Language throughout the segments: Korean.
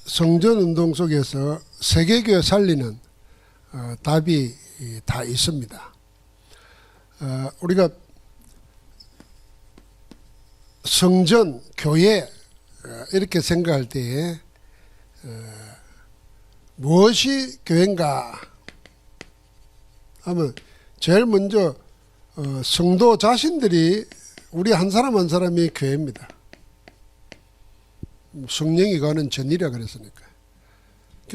성전운동 속에서 세계교회 살리는 답이 다 있습니다. 우리가 성전, 교회 이렇게 생각할 때에 무엇이 교회인가 하면 제일 먼저 성도 자신들이 우리 한 사람 한 사람이 교회입니다. 성령이 가는 전이라 그랬으니까.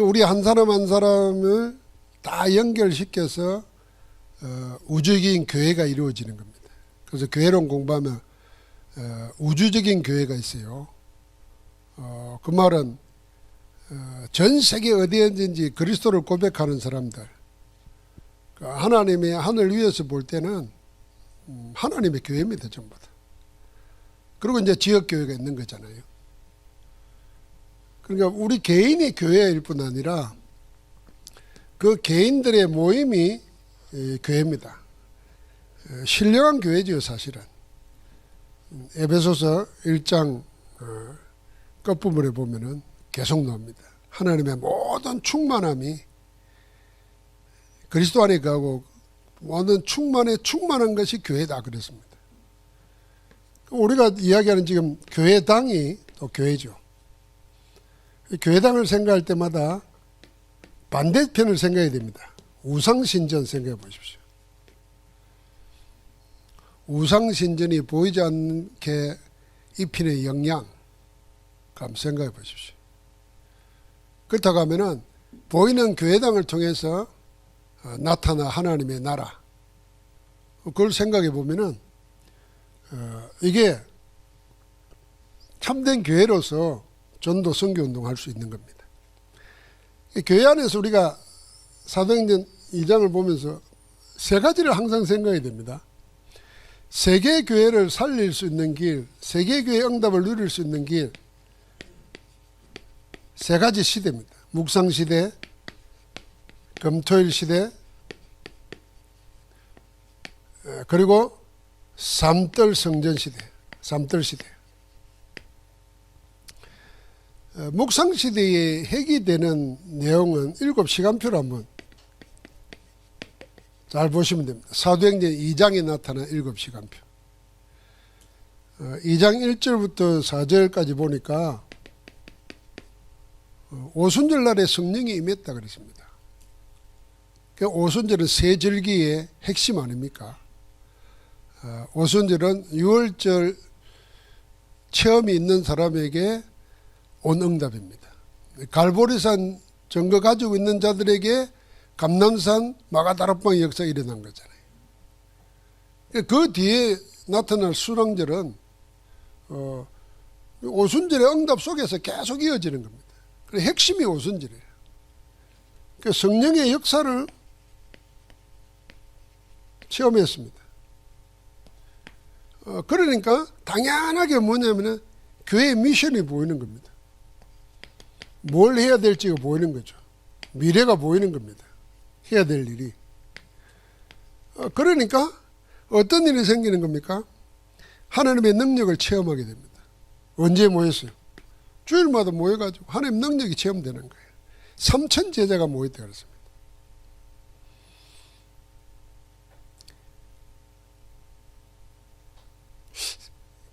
우리 한 사람 한 사람을 다 연결시켜서 우주적인 교회가 이루어지는 겁니다. 그래서 교회론 공부하면 우주적인 교회가 있어요. 그 말은 전 세계 어디든지 그리스도를 고백하는 사람들, 하나님의 하늘 위에서 볼 때는 하나님의 교회입니다, 전부 다. 그리고 이제 지역교회가 있는 거잖아요. 그러니까 우리 개인이 교회일 뿐 아니라 그 개인들의 모임이 교회입니다. 신령한 교회죠, 사실은. 에베소서 1장 끝부분에 보면은 계속 나옵니다. 하나님의 모든 충만함이 그리스도 안에 가고 모든 충만한 것이 교회다 그랬습니다. 우리가 이야기하는 지금 교회당이 또 교회죠. 교회당을 생각할 때마다 반대편을 생각해야 됩니다. 우상신전 생각해 보십시오. 우상신전이 보이지 않게 입히는 영향 한번 생각해 보십시오. 그렇다고 하면은 보이는 교회당을 통해서 나타나 하나님의 나라, 그걸 생각해 보면은 이게 참된 교회로서 전도 선교운동 할 수 있는 겁니다. 교회 안에서 우리가 사도행전 2장을 보면서 세 가지를 항상 생각해야 됩니다. 세계교회를 살릴 수 있는 길, 세계교회 응답을 누릴 수 있는 길, 세 가지 시대입니다. 묵상시대, 금토일 시대, 그리고 삼떨 성전시대, 삼떨시대. 묵상시대에 핵이 되는 내용은 7시간표를 한번 잘 보시면 됩니다. 사도행전 2장에 나타난 7시간표. 2장 1절부터 4절까지 보니까 오순절 날에 성령이 임했다 그랬습니다. 오순절은 세 절기의 핵심 아닙니까? 오순절은 유월절 체험이 있는 사람에게 온 응답입니다. 갈보리산 증거 가지고 있는 자들에게 감람산 마가다락방 역사가 일어난 거잖아요. 그 뒤에 나타날 순항절은 오순절의 응답 속에서 계속 이어지는 겁니다. 핵심이 오순절이에요. 성령의 역사를 체험했습니다. 그러니까 당연하게 뭐냐면은 교회의 미션이 보이는 겁니다. 뭘 해야 될지가 보이는 거죠. 미래가 보이는 겁니다. 해야 될 일이. 그러니까 어떤 일이 생기는 겁니까? 하나님의 능력을 체험하게 됩니다. 언제 모였어요? 주일마다 모여가지고 하나님 능력이 체험되는 거예요. 3,000 제자가 모였다 그랬습니다.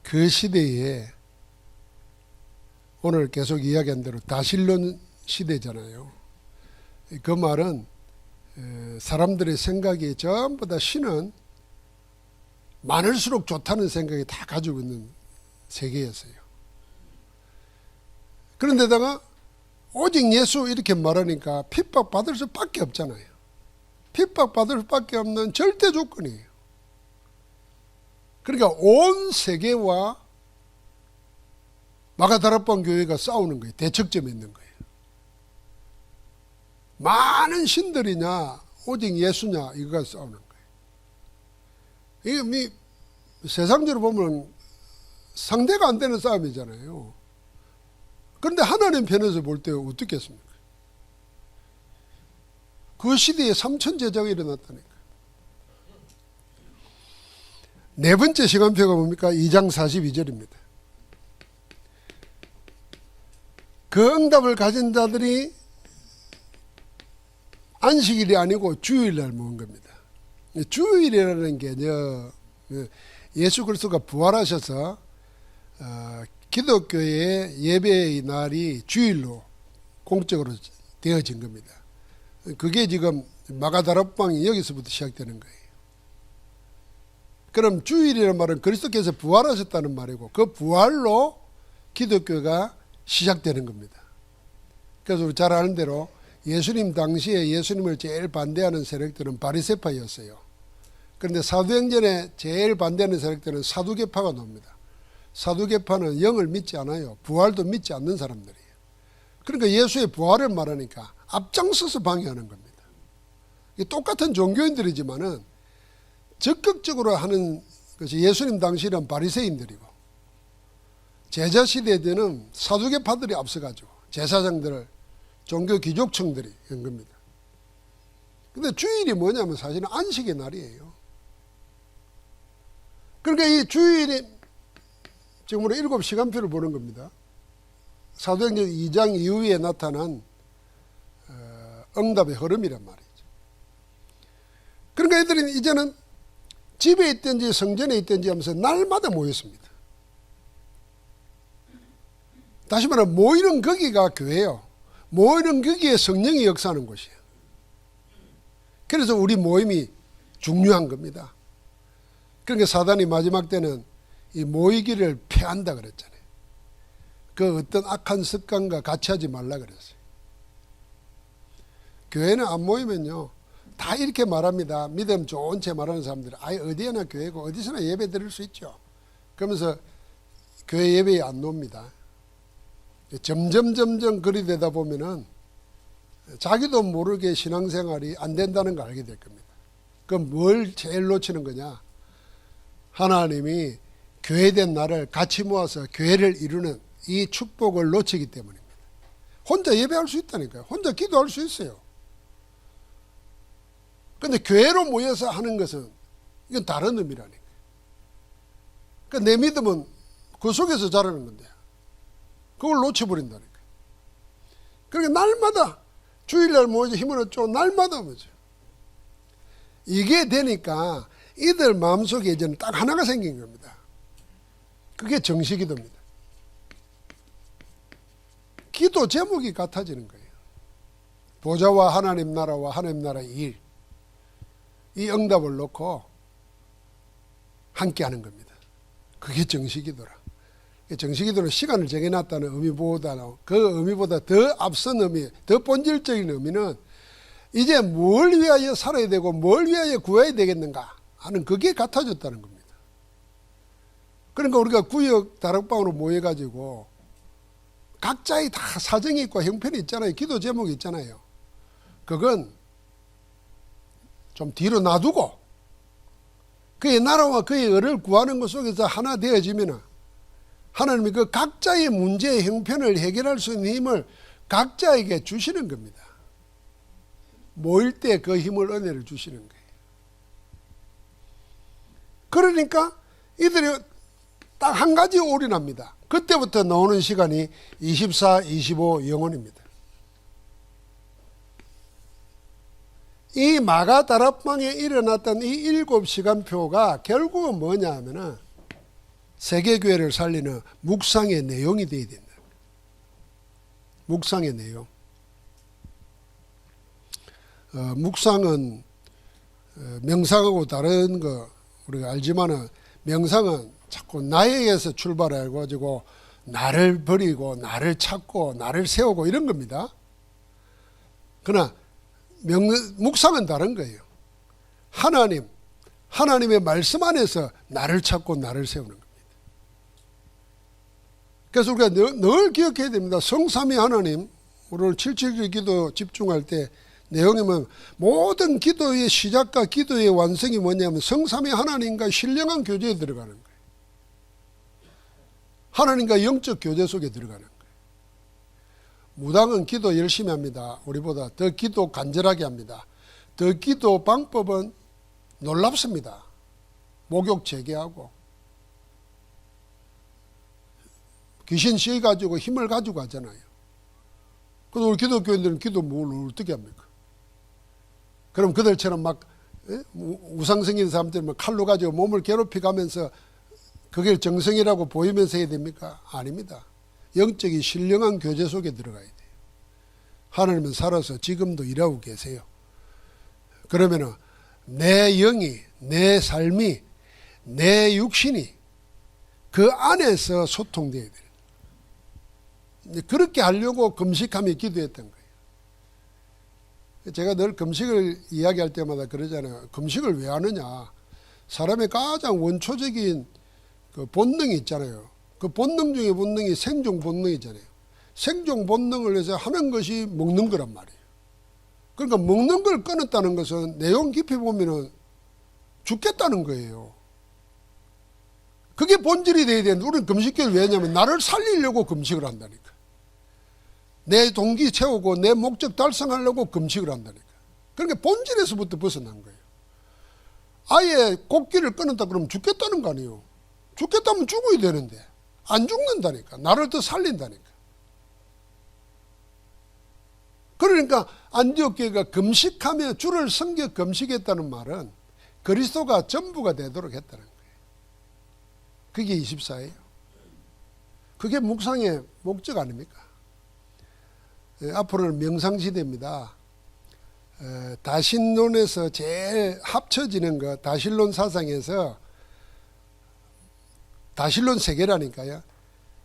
그 시대에 오늘 계속 이야기한 대로 다신론 시대잖아요. 그 말은 사람들의 생각이 전부 다 신은 많을수록 좋다는 생각이 다 가지고 있는 세계였어요. 그런데다가 오직 예수 이렇게 말하니까 핍박받을 수밖에 없잖아요. 핍박받을 수밖에 없는 절대 조건이에요. 그러니까 온 세계와 마가다락방 교회가 싸우는 거예요. 대척점에 있는 거예요. 많은 신들이냐 오직 예수냐 이거가 싸우는 거예요. 이게 세상적으로 보면 상대가 안 되는 싸움이잖아요. 그런데 하나님 편에서 볼 때 어떻겠습니까? 그 시대에 3,000 제자가 일어났다니까. 네 번째 시간표가 뭡니까? 2장 42절입니다. 그 응답을 가진 자들이 안식일이 아니고 주일날 모은 겁니다. 주일이라는 개념, 예수 그리스도가 부활하셔서 기독교의 예배의 날이 주일로 공적으로 되어진 겁니다. 그게 지금 마가다락방이 여기서부터 시작되는 거예요. 그럼 주일이라는 말은 그리스도께서 부활하셨다는 말이고 그 부활로 기독교가 시작되는 겁니다. 그래서 우리 잘 아는 대로 예수님 당시에 예수님을 제일 반대하는 세력들은 바리새파였어요. 그런데 사도행전에 제일 반대하는 세력들은 사두개파가 나옵니다. 사두개파는 영을 믿지 않아요. 부활도 믿지 않는 사람들이에요. 그러니까 예수의 부활을 말하니까 앞장서서 방해하는 겁니다. 똑같은 종교인들이지만은 적극적으로 하는 것이 예수님 당시에는 바리새인들이고 제자 시대 때는 사두개파들이 앞서가지고 제사장들을 종교 귀족층들이 한 겁니다. 근데 주일이 뭐냐면 사실은 안식의 날이에요. 그러니까 이 주일이 지금 우리 7시간표를 보는 겁니다. 사도행전 2장 이후에 나타난 응답의 흐름이란 말이죠. 그러니까 이들은 이제는 집에 있든지 성전에 있든지 하면서 날마다 모였습니다. 다시 말하면 모이는 거기가 교회예요. 모이는 거기에 성령이 역사하는 곳이에요. 그래서 우리 모임이 중요한 겁니다. 그러니까 사단이 마지막 때는 이 모이기를 폐한다 그랬잖아요. 그 어떤 악한 습관과 같이 하지 말라 그랬어요. 교회는 안 모이면요 다 이렇게 말합니다. 믿음 좋은 채 말하는 사람들은 아예 어디에나 교회고 어디서나 예배 드릴 수 있죠. 그러면서 교회 예배에 안 놉니다. 점점 그리 되다 보면은 자기도 모르게 신앙생활이 안 된다는 걸 알게 될 겁니다. 그럼 뭘 제일 놓치는 거냐? 하나님이 교회된 나를 같이 모아서 교회를 이루는 이 축복을 놓치기 때문입니다. 혼자 예배할 수 있다니까요. 혼자 기도할 수 있어요. 그런데 교회로 모여서 하는 것은 이건 다른 의미라니까요. 그러니까 내 믿음은 그 속에서 자라는 건데 그걸 놓쳐버린다니까요. 그러니까 날마다 주일날 모여서 힘을 얻죠. 날마다 모여죠. 이게 되니까 이들 마음속에 이제는 딱 하나가 생긴 겁니다. 그게 정식기도입니다. 기도 제목이 같아지는 거예요. 보좌와 하나님 나라와 하나님 나라의 일, 이 응답을 놓고 함께 하는 겁니다. 그게 정식기도라. 정식기도는 시간을 정해놨다는 의미보다 그 의미보다 더 앞선 의미, 더 본질적인 의미는 이제 뭘 위하여 살아야 되고 뭘 위하여 구해야 되겠는가 하는 그게 같아졌다는 겁니다. 그러니까 우리가 구역 다락방으로 모여가지고 각자의 다 사정이 있고 형편이 있잖아요. 기도 제목이 있잖아요. 그건 좀 뒤로 놔두고 그의 나라와 그의 의를 구하는 것 속에서 하나 되어지면 하나님이 그 각자의 문제의 형편을 해결할 수 있는 힘을 각자에게 주시는 겁니다. 모일 때 그 힘을 은혜를 주시는 거예요. 그러니까 이들이 딱 한 가지 올인합니다. 그때부터 나오는 시간이 24, 25 영혼입니다. 이 마가다락방에 일어났던 이 7시간표가 결국은 뭐냐 하면은 세계교회를 살리는 묵상의 내용이 되어야 된다. 묵상의 내용. 묵상은 명상하고 다른 거 우리가 알지만은 명상은 자꾸 나에게서 출발해가지고 나를 버리고 나를 찾고 나를 세우고 이런 겁니다. 그러나 묵상은 다른 거예요. 하나님의 말씀 안에서 나를 찾고 나를 세우는 겁니다. 그래서 우리가 늘 기억해야 됩니다. 성삼위 하나님, 오늘 7.7기 기도 집중할 때 내용이 뭐 모든 기도의 시작과 기도의 완성이 뭐냐면 성삼위 하나님과 신령한 교제에 들어가는 거예요. 하나님과 영적 교제 속에 들어가는 거예요. 무당은 기도 열심히 합니다. 우리보다 더 기도 간절하게 합니다. 더 기도 방법은 놀랍습니다. 목욕 재개하고 귀신 씌워가지고 힘을 가지고 하잖아요. 그래서 우리 기독교인들은 기도 뭘 어떻게 합니까? 그럼 그들처럼 막 우상성인 사람들은 칼로 가지고 몸을 괴롭히가면서 그게 정성이라고 보이면서 해야 됩니까? 아닙니다. 영적인 신령한 교제 속에 들어가야 돼요. 하나님은 살아서 지금도 일하고 계세요. 그러면은 내 영이, 내 삶이, 내 육신이 그 안에서 소통돼야 돼요. 그렇게 하려고 금식하며 기도했던 거예요. 제가 늘 금식을 이야기할 때마다 그러잖아요. 금식을 왜 하느냐. 사람의 가장 원초적인 그 본능이 있잖아요. 그 본능 중에 본능이 생존 본능이잖아요. 생존 본능을 위해서 하는 것이 먹는 거란 말이에요. 그러니까 먹는 걸 끊었다는 것은 내용 깊이 보면은 죽겠다는 거예요. 그게 본질이 돼야 되는데 우리는 금식을 왜 하냐면 나를 살리려고 금식을 한다니까. 내 동기 채우고 내 목적 달성하려고 금식을 한다니까. 그러니까 본질에서부터 벗어난 거예요. 아예 곡기를 끊었다 그러면 죽겠다는 거 아니에요. 죽겠다면 죽어야 되는데 안 죽는다니까. 나를 더 살린다니까. 그러니까 안디옥 교회가 금식하며 주를 섬겨 금식했다는 말은 그리스도가 전부가 되도록 했다는 거예요. 그게 24예요. 그게 묵상의 목적 아닙니까? 앞으로는 명상시대입니다. 다신론에서 제일 합쳐지는 것, 다신론 사상에서 다신론 세계라니까요.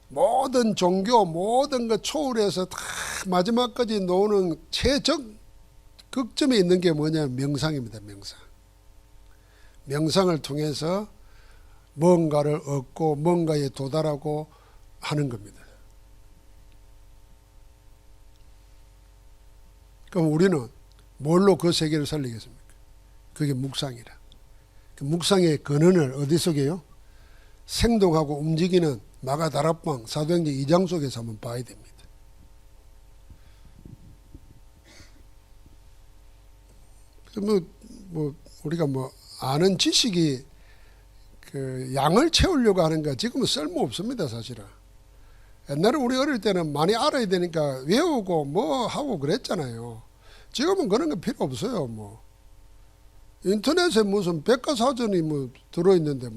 모든 종교, 모든 것 초월해서 다 마지막까지 노는 극점에 있는 게 뭐냐면 명상입니다. 명상을 통해서 뭔가를 얻고 뭔가에 도달하고 하는 겁니다. 그럼 우리는 뭘로 그 세계를 살리겠습니까? 그게 묵상이라. 그 묵상의 근원을 어디 속에요? 생동하고 움직이는 마가다락방 사도행전 2장 속에서 한번 봐야 됩니다. 우리가 아는 지식이 그 양을 채우려고 하는 거 지금은 쓸모 없습니다, 사실은. 옛날에 우리 어릴 때는 많이 알아야 되니까 외우고 뭐 하고 그랬잖아요. 지금은 그런 거 필요 없어요. 인터넷에 무슨 백과사전이 들어있는데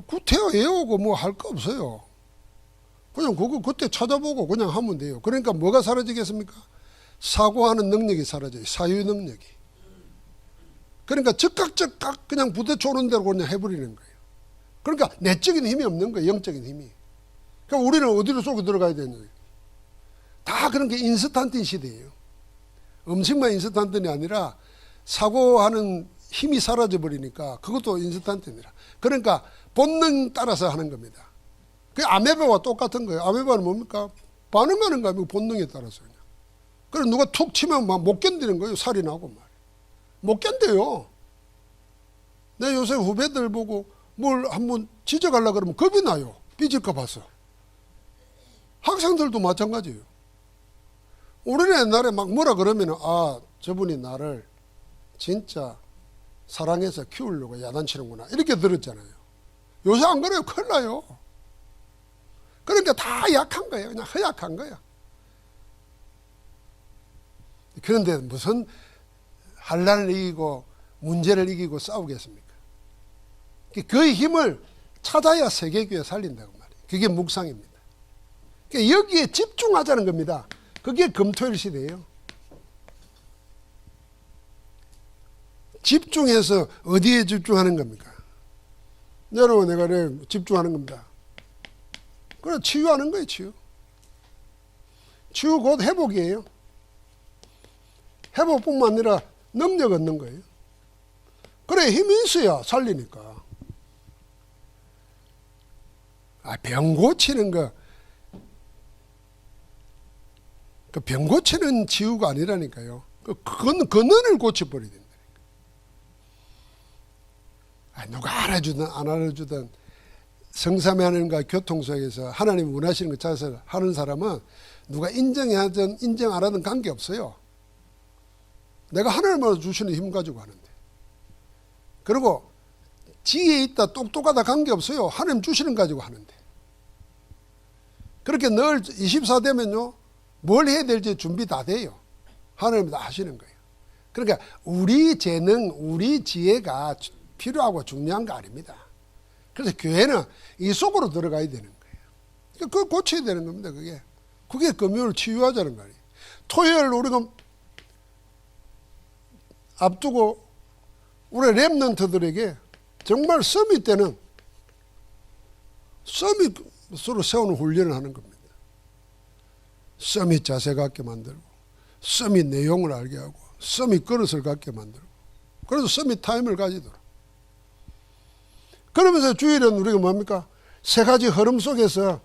구태여 외우고 할 거 없어요. 그냥 그거 그때 찾아보고 그냥 하면 돼요. 그러니까 뭐가 사라지겠습니까? 사고하는 능력이 사라져요. 사유 능력이. 그러니까 즉각 그냥 부대초는 대로 그냥 해버리는 거예요. 그러니까 내적인 힘이 없는 거예요. 영적인 힘이. 그러니까 우리는 어디로 쏘고 들어가야 되는 거예요? 다 그런 게 인스턴트 시대예요. 음식만 인스턴트이 아니라 사고하는 힘이 사라져버리니까 그것도 인스턴트입니다. 그러니까 본능 따라서 하는 겁니다. 그 아메바와 똑같은 거예요. 아메바는 뭡니까? 반응하는 거 아니고 본능에 따라서 그냥. 그래서 누가 툭 치면 못 견디는 거예요. 살이 나고 말이에요. 못 견뎌요. 내 요새 후배들 보고 뭘 한번 지적하려고 그러면 겁이 나요. 삐질까 봐서. 학생들도 마찬가지예요. 우리는 옛날에 뭐라 그러면은 저분이 나를 진짜 사랑해서 키우려고 야단치는구나 이렇게 들었잖아요. 요새 안 그래요. 큰일 나요. 그러니까 다 약한 거예요. 그냥 허약한 거야. 그런데 무슨 한란을 이기고 문제를 이기고 싸우겠습니까? 그 힘을 찾아야 세계교회 살린다고 말이에요. 그게 묵상입니다. 그러니까 여기에 집중하자는 겁니다. 그게 금토일 시대예요. 집중해서 어디에 집중하는 겁니까? 여러분, 내가 집중하는 겁니다. 그래, 치유하는 거예요, 치유. 치유 곧 회복이에요. 회복뿐만 아니라 능력 얻는 거예요. 그래, 힘이 있어야 살리니까. 병 고치는 거, 그 병 고치는 치유가 아니라니까요. 그건 근원을 고쳐버려야 된다니까. 누가 알아주든 안 알아주든 성삼위하는가 교통속에서 하나님 원하시는 것 찾아서 하는 사람은 누가 인정하든 인정 안 하든 관계없어요. 내가 하나님으로 주시는 힘 가지고 하는데. 그리고 지혜 있다 똑똑하다 관계없어요. 하나님 주시는 가지고 하는데. 그렇게 늘 24되면요 뭘 해야 될지 준비 다 돼요. 하나님이 다 하시는 거예요. 그러니까 우리 재능, 우리 지혜가 필요하고 중요한 거 아닙니다. 그래서 교회는 이 속으로 들어가야 되는 거예요. 그거 고쳐야 되는 겁니다. 그게 금요일 치유하자는 거예요. 토요일 우리가 앞두고 우리 랩런트들에게 정말 서밋 때는 서밋으로 세우는 훈련을 하는 겁니다. 서밋 자세 갖게 만들고, 서밋 내용을 알게 하고, 서밋 그릇을 갖게 만들고, 그래서 서밋 타임을 가지도록. 그러면서 주일은 우리가 뭡니까? 세 가지 흐름 속에서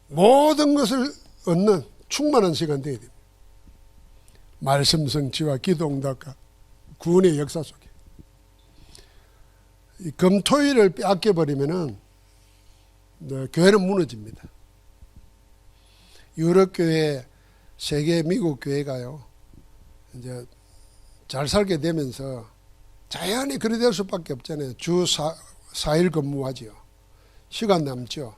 모든 것을 얻는 충만한 시간 되어야 됩니다. 말씀 성취와 기도 응답과 구원의 역사 속에. 이 금토일을 빼앗겨버리면은 교회는 무너집니다. 유럽 교회, 세계 미국 교회가요, 이제 잘 살게 되면서 자연히 그리 될 수밖에 없잖아요. 주 4일 근무하지요. 시간 남죠.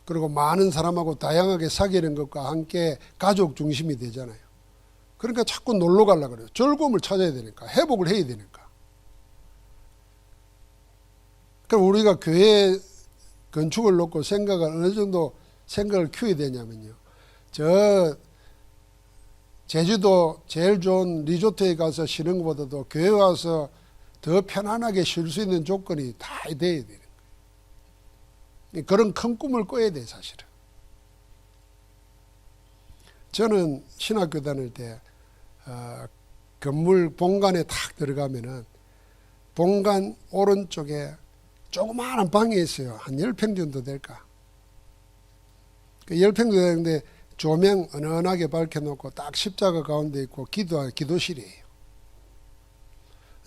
그리고 많은 사람하고 다양하게 사귀는 것과 함께 가족 중심이 되잖아요. 그러니까 자꾸 놀러 가려고 그래요. 즐거움을 찾아야 되니까, 회복을 해야 되니까. 그럼 우리가 교회 건축을 놓고 생각을 어느 정도 생각을 키워야 되냐면요. 저 제주도 제일 좋은 리조트에 가서 쉬는 것보다도 교회 와서 더 편안하게 쉴 수 있는 조건이 다 돼야 되는 거예요. 그런 큰 꿈을 꿔야 돼, 사실은. 저는 신학교 다닐 때 건물 본관에 탁 들어가면은 본관 오른쪽에 조그마한 방이 있어요. 한 10평 정도 될까. 그 10평 정도 되는데 조명 은은하게 밝혀놓고 딱 십자가 가운데 있고 기도실이에요.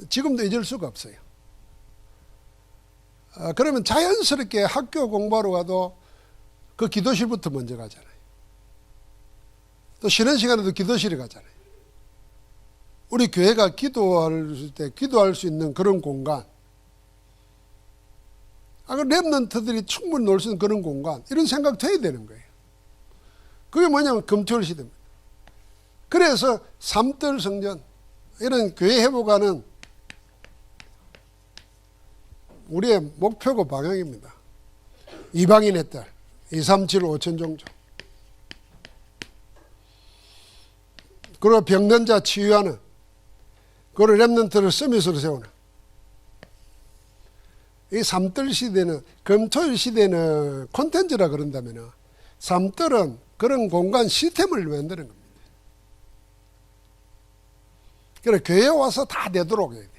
지금도 잊을 수가 없어요. 그러면 자연스럽게 학교 공부하러 가도 그 기도실부터 먼저 가잖아요. 또 쉬는 시간에도 기도실에 가잖아요. 우리 교회가 기도할 때 기도할 수 있는 그런 공간, 그 랩런트들이 충분히 놀 수 있는 그런 공간, 이런 생각 돼야 되는 거예요. 그게 뭐냐면 금토일 시대입니다. 그래서 삼들 성전, 이런 교회 회복하는 우리의 목표고 방향입니다. 이방인의 딸, 237 5천 종족. 그리고 병든 자 치유하는, 그리고 랩런트를 서밋으로 세우는. 이 삼들 시대는, 금토일 시대는 콘텐츠라 그런다면, 삼들은 그런 공간 시스템을 만드는 겁니다. 그래서 교회에 와서 다 되도록 해야 돼.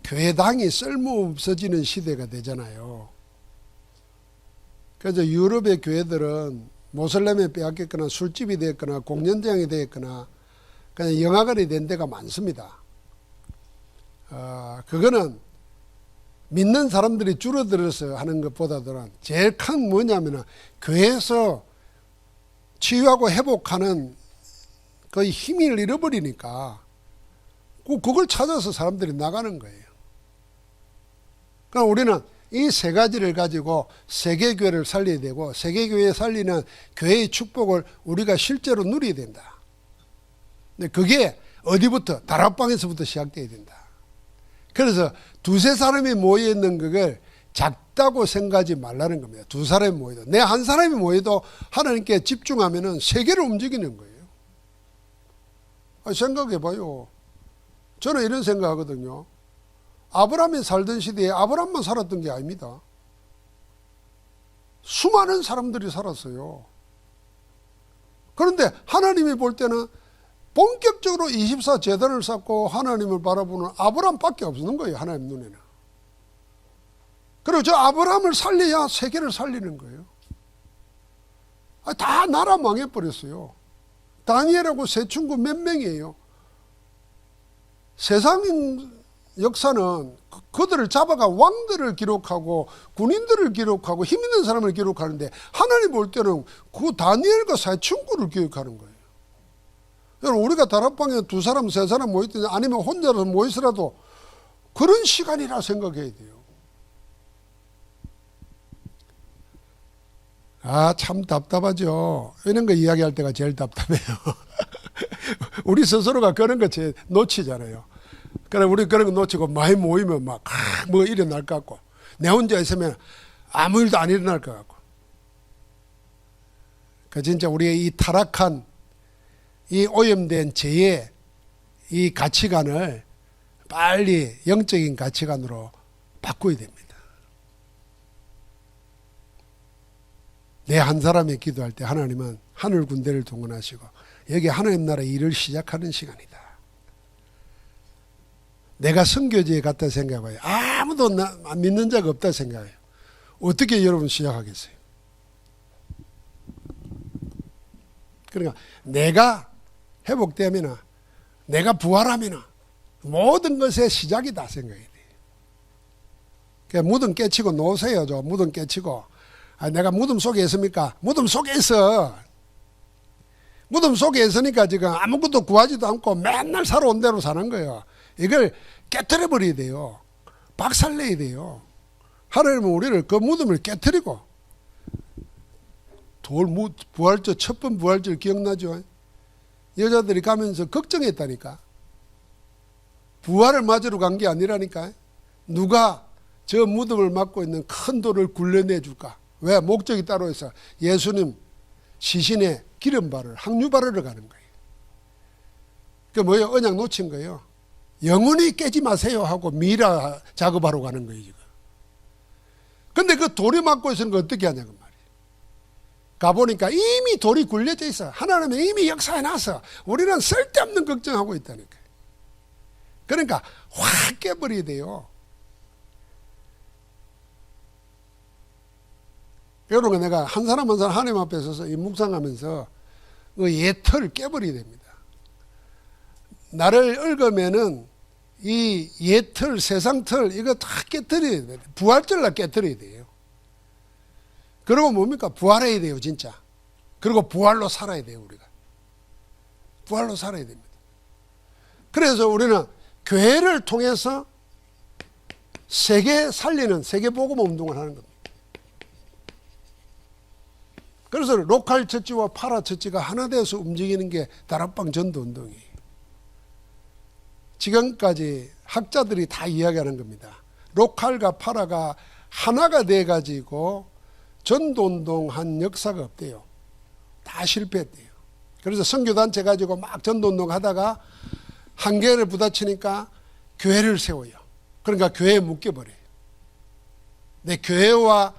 교회당이 쓸모없어지는 시대가 되잖아요. 그래서 유럽의 교회들은 모슬렘에 빼앗겼거나 술집이 됐거나 공연장이 됐거나 그냥 영화관이 된 데가 많습니다. 그거는 믿는 사람들이 줄어들어서 하는 것보다는 제일 큰 뭐냐면은 교회에서 치유하고 회복하는 그 힘을 잃어버리니까 그걸 찾아서 사람들이 나가는 거예요. 그럼 우리는 이 세 가지를 가지고 세계교회를 살려야 되고, 세계교회 살리는 교회의 축복을 우리가 실제로 누려야 된다. 근데 그게 어디부터? 다락방에서부터 시작돼야 된다. 그래서 두세 사람이 모여있는 그걸 작다고 생각하지 말라는 겁니다. 두 사람이 모여도. 내 한 사람이 모여도 하나님께 집중하면은 세계를 움직이는 거예요. 생각해봐요. 저는 이런 생각하거든요. 아브라함이 살던 시대에 아브라함만 살았던 게 아닙니다. 수많은 사람들이 살았어요. 그런데 하나님이 볼 때는 본격적으로 24 제단을 쌓고 하나님을 바라보는 아브라함밖에 없는 거예요. 하나님 눈에는. 그리고 저 아브라함을 살려야 세계를 살리는 거예요. 다 나라 망해버렸어요. 다니엘하고 세 친구 몇 명이에요. 세상 역사는 그들을 잡아가 왕들을 기록하고 군인들을 기록하고 힘 있는 사람을 기록하는데, 하나님 볼 때는 그 다니엘과 세 친구를 기억하는 거예요. 여러분, 우리가 다락방에 두 사람 세 사람 모였든지 아니면 혼자서 모이서라도 그런 시간이라 생각해야 돼요. 참 답답하죠. 이런 거 이야기할 때가 제일 답답해요. 우리 스스로가 그런 거 놓치잖아요. 그래, 우리 그런 거 놓치고 많이 모이면 막, 뭐 일어날 것 같고, 내 혼자 있으면 아무 일도 안 일어날 것 같고. 그 진짜 우리의 이 타락한, 이 오염된 죄의 이 가치관을 빨리 영적인 가치관으로 바꿔야 됩니다. 내 한 사람이 기도할 때 하나님은 하늘 군대를 동원하시고 여기 하나님 나라 일을 시작하는 시간이다. 내가 선교지에 갔다 생각해요. 아무도 믿는 자가 없다 생각해요. 어떻게 여러분 시작하겠어요? 그러니까 내가 회복되면, 내가 부활하면 모든 것의 시작이다 생각해야 돼요. 그러니까 무덤 깨치고 노세요. 무덤 깨치고. 내가 무덤 속에 있습니까? 무덤 속에 있어. 무덤 속에 있으니까 지금 아무것도 구하지도 않고 맨날 살아온 대로 사는 거예요. 이걸 깨트려 버려야 돼요. 박살내야 돼요. 하나님은 우리를 그 무덤을 깨트리고, 부활절, 첫 번 부활절 기억나죠? 여자들이 가면서 걱정했다니까. 부활을 맞으러 간 게 아니라니까. 누가 저 무덤을 막고 있는 큰 돌을 굴려내 줄까? 왜? 목적이 따로 있어. 예수님 시신에 기름 바를, 항유 바르러 가는 거예요. 그 뭐예요? 언약 놓친 거예요. 영원히 깨지 마세요 하고 미라 작업하러 가는 거예요, 지금. 근데 그 돌이 막고 있으는 거 어떻게 하냐고 말이에요. 가보니까 이미 돌이 굴려져 있어. 하나님은 이미 역사해 놨어. 우리는 쓸데없는 걱정하고 있다니까. 그러니까 확 깨버려야 돼요. 여러분, 내가 한 사람 한 사람 하나님 앞에 서서 이 묵상하면서 그 옛틀을 깨버려야 됩니다. 나를 얽으면은 이 옛틀, 세상틀, 이거 다 깨뜨려야 돼요. 부활절날 깨뜨려야 돼요. 그리고 뭡니까? 부활해야 돼요, 진짜. 그리고 부활로 살아야 돼요, 우리가. 부활로 살아야 됩니다. 그래서 우리는 교회를 통해서 세계 살리는 세계복음 운동을 하는 겁니다. 그래서 로컬 처치와 파라 처치가 하나 되어서 움직이는 게 다락방 전도 운동이에요. 지금까지 학자들이 다 이야기하는 겁니다. 로컬과 파라가 하나가 돼가지고 전도 운동한 역사가 없대요. 다 실패했대요. 그래서 선교단체 가지고 막 전도 운동 하다가 한계를 부딪히니까 교회를 세워요. 그러니까 교회에 묶여버려요. 내 교회와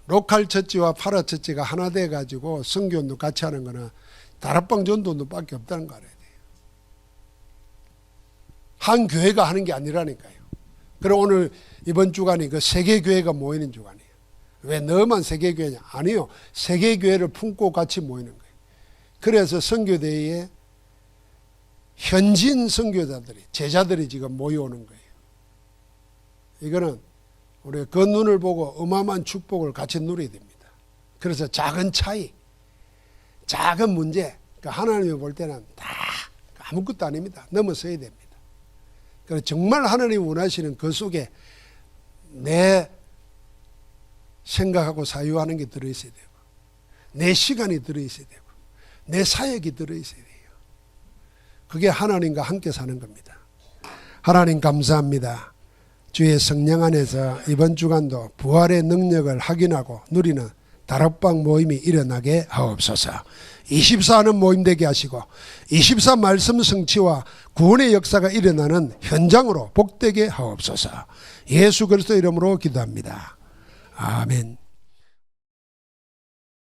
로컬 처치와 파라 처치가 하나 돼가지고 선교운동 같이 하는 거는 다락방 전도운동밖에 없다는 거 알아야 돼요. 한 교회가 하는 게 아니라니까요. 그럼 오늘 이번 주간이 그 세계교회가 모이는 주간이에요. 왜 너만 세계교회냐? 아니요. 세계교회를 품고 같이 모이는 거예요. 그래서 선교대회에 현지인 선교자들이, 제자들이 지금 모여오는 거예요. 이거는 우리가 그 눈을 보고 어마어마한 축복을 같이 누려야 됩니다. 그래서 작은 차이, 작은 문제, 그러니까 하나님이 볼 때는 다 아무것도 아닙니다. 넘어서야 됩니다. 그래서 정말 하나님이 원하시는 그 속에 내 생각하고 사유하는 게 들어있어야 되고, 내 시간이 들어있어야 되고, 내 사역이 들어있어야 돼요. 그게 하나님과 함께 사는 겁니다. 하나님 감사합니다. 주의 성령 안에서 이번 주간도 부활의 능력을 확인하고 누리는 다락방 모임이 일어나게 하옵소서. 24는 모임 되게 하시고 24 말씀 성취와 구원의 역사가 일어나는 현장으로 복되게 하옵소서. 예수 그리스도 이름으로 기도합니다. 아멘.